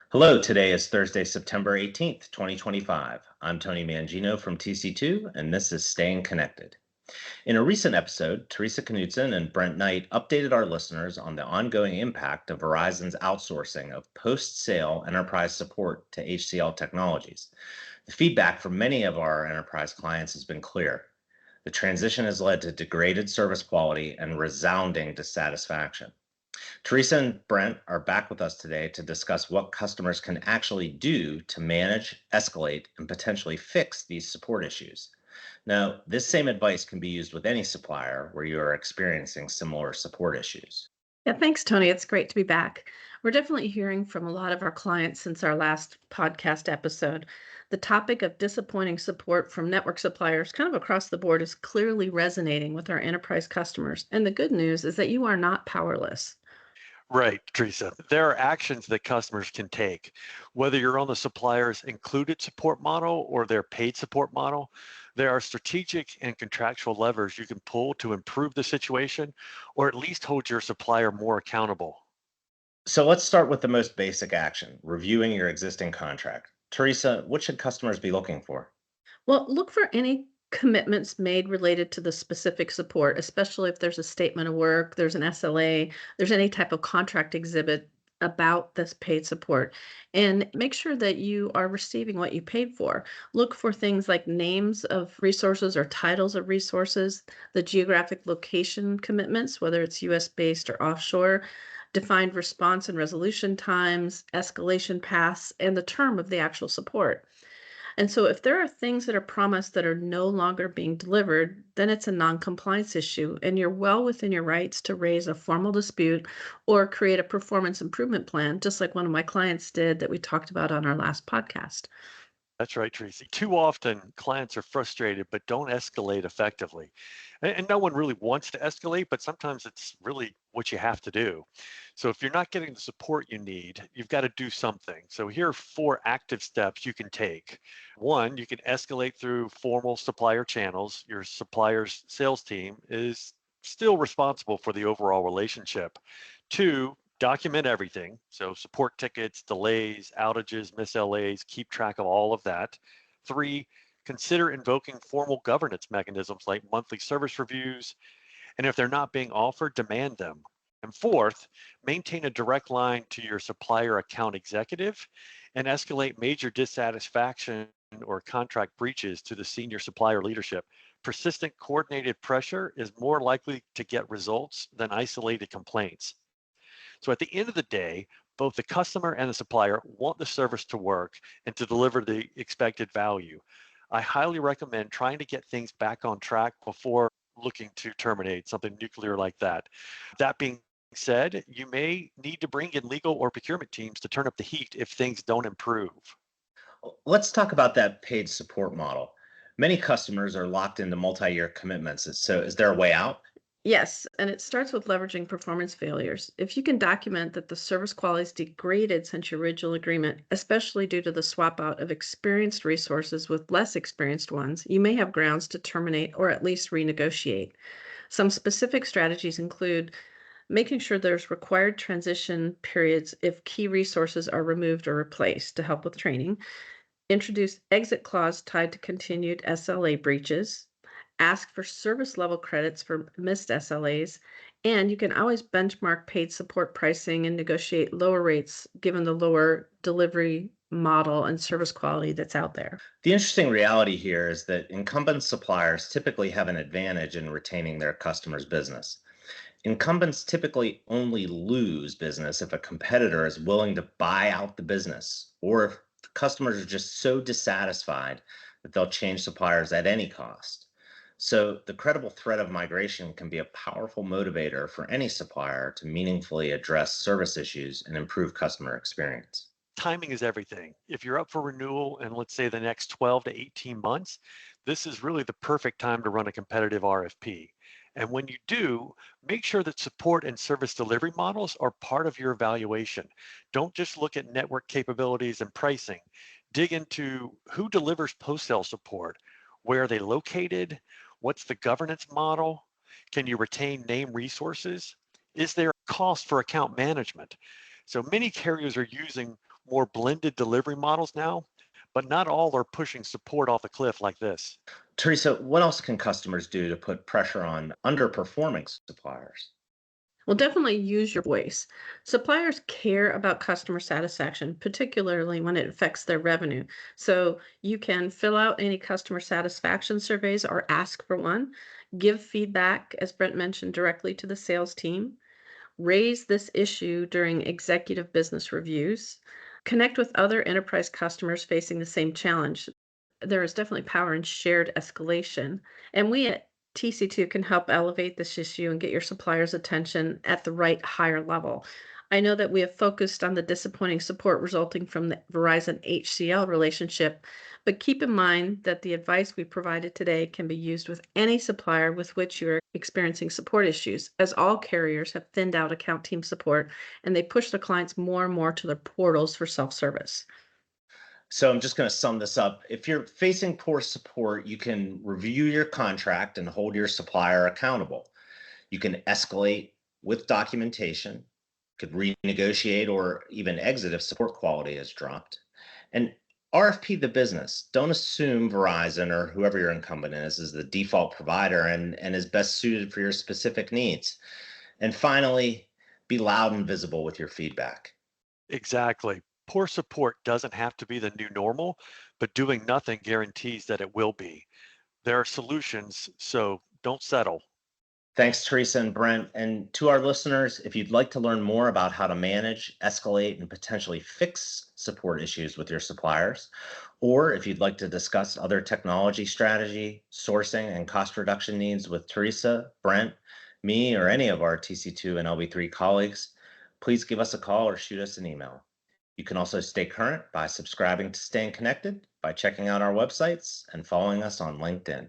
Hello, today is Thursday, September 18th, 2025. I'm Tony Mangino from TC2, and this is Staying Connected. In a recent episode, Teresa Knudsen and Brent Knight updated our listeners on the ongoing impact of Verizon's outsourcing of post-sale enterprise support to HCL Technologies. The feedback from many of our enterprise clients has been clear. The transition has led to degraded service quality and resounding dissatisfaction. Teresa and Brent are back with us today to discuss what customers can actually do to manage, escalate, and potentially fix these support issues. Now, this same advice can be used with any supplier where you are experiencing similar support issues. Yeah, thanks, Tony. It's great to be back. We're definitely hearing from a lot of our clients since our last podcast episode. The topic of disappointing support from network suppliers, kind of across the board, is clearly resonating with our enterprise customers. And the good news is that you are not powerless. Right, Teresa. There are actions that customers can take. Whether you're on the supplier's included support model or their paid support model, there are strategic and contractual levers you can pull to improve the situation or at least hold your supplier more accountable. So let's start with the most basic action, reviewing your existing contract. Teresa, what should customers be looking for? Well, look for any commitments made related to the specific support, especially if there's a statement of work, there's an SLA, there's any type of contract exhibit about this paid support. And make sure that you are receiving what you paid for. Look for things like names of resources or titles of resources, the geographic location commitments, whether it's US based or offshore, defined response and resolution times, escalation paths, and the term of the actual support. And so if there are things that are promised that are no longer being delivered, then it's a non-compliance issue, and you're well within your rights to raise a formal dispute or create a performance improvement plan, just like one of my clients did that we talked about on our last podcast. That's right, Tracy. Too often, clients are frustrated but don't escalate effectively. And no one really wants to escalate, but sometimes it's really what you have to do. So if you're not getting the support you need, you've got to do something. So here are four active steps you can take. One, you can escalate through formal supplier channels. Your supplier's sales team is still responsible for the overall relationship. Two, document everything. So support tickets, delays, outages, miss LAs, keep track of all of that. Three, consider invoking formal governance mechanisms like monthly service reviews. And if they're not being offered, demand them. And fourth, maintain a direct line to your supplier account executive and escalate major dissatisfaction or contract breaches to the senior supplier leadership. Persistent coordinated pressure is more likely to get results than isolated complaints. So at the end of the day, both the customer and the supplier want the service to work and to deliver the expected value. I highly recommend trying to get things back on track before looking to terminate something nuclear like that. That being said, you may need to bring in legal or procurement teams to turn up the heat if things don't improve. Let's talk about that paid support model. Many customers are locked into multi-year commitments. So is there a way out? Yes, and it starts with leveraging performance failures. If you can document that the service quality is degraded since your original agreement, especially due to the swap out of experienced resources with less experienced ones, you may have grounds to terminate or at least renegotiate. Some specific strategies include making sure there's required transition periods if key resources are removed or replaced to help with training, introduce exit clause tied to continued SLA breaches, ask for service level credits for missed SLAs, and you can always benchmark paid support pricing and negotiate lower rates given the lower delivery model and service quality that's out there. The interesting reality here is that incumbent suppliers typically have an advantage in retaining their customers' business. Incumbents typically only lose business if a competitor is willing to buy out the business, or if the customers are just so dissatisfied that they'll change suppliers at any cost. So, the credible threat of migration can be a powerful motivator for any supplier to meaningfully address service issues and improve customer experience. Timing is everything. If you're up for renewal in, let's say, the next 12 to 18 months, this is really the perfect time to run a competitive RFP. And when you do, make sure that support and service delivery models are part of your evaluation. Don't just look at network capabilities and pricing. Dig into who delivers post-sale support, where are they located, what's the governance model, can you retain name resources, is there cost for account management. So many carriers are using more blended delivery models now, but not all are pushing support off the cliff like this. Teresa, what else can customers do to put pressure on underperforming suppliers? Well, definitely use your voice. Suppliers care about customer satisfaction, particularly when it affects their revenue. So you can fill out any customer satisfaction surveys or ask for one. Give feedback, as Brent mentioned, directly to the sales team. Raise this issue during executive business reviews. Connect with other enterprise customers facing the same challenge. There is definitely power in shared escalation. And we at TC2 can help elevate this issue and get your supplier's attention at the right higher level. I know that we have focused on the disappointing support resulting from the Verizon HCL relationship, but keep in mind that the advice we provided today can be used with any supplier with which you're experiencing support issues, as all carriers have thinned out account team support and they push their clients more and more to their portals for self-service. So I'm just going to sum this up. If you're facing poor support, you can review your contract and hold your supplier accountable. You can escalate with documentation, could renegotiate or even exit if support quality has dropped. And RFP the business. Don't assume Verizon or whoever your incumbent is the default provider and is best suited for your specific needs. And finally, be loud and visible with your feedback. Exactly. Poor support doesn't have to be the new normal, but doing nothing guarantees that it will be. There are solutions, so don't settle. Thanks, Teresa and Brent. And to our listeners, if you'd like to learn more about how to manage, escalate, and potentially fix support issues with your suppliers, or if you'd like to discuss other technology strategy, sourcing, and cost reduction needs with Teresa, Brent, me, or any of our TC2 and LB3 colleagues, please give us a call or shoot us an email. You can also stay current by subscribing to Staying Connected, by checking out our websites, and following us on LinkedIn.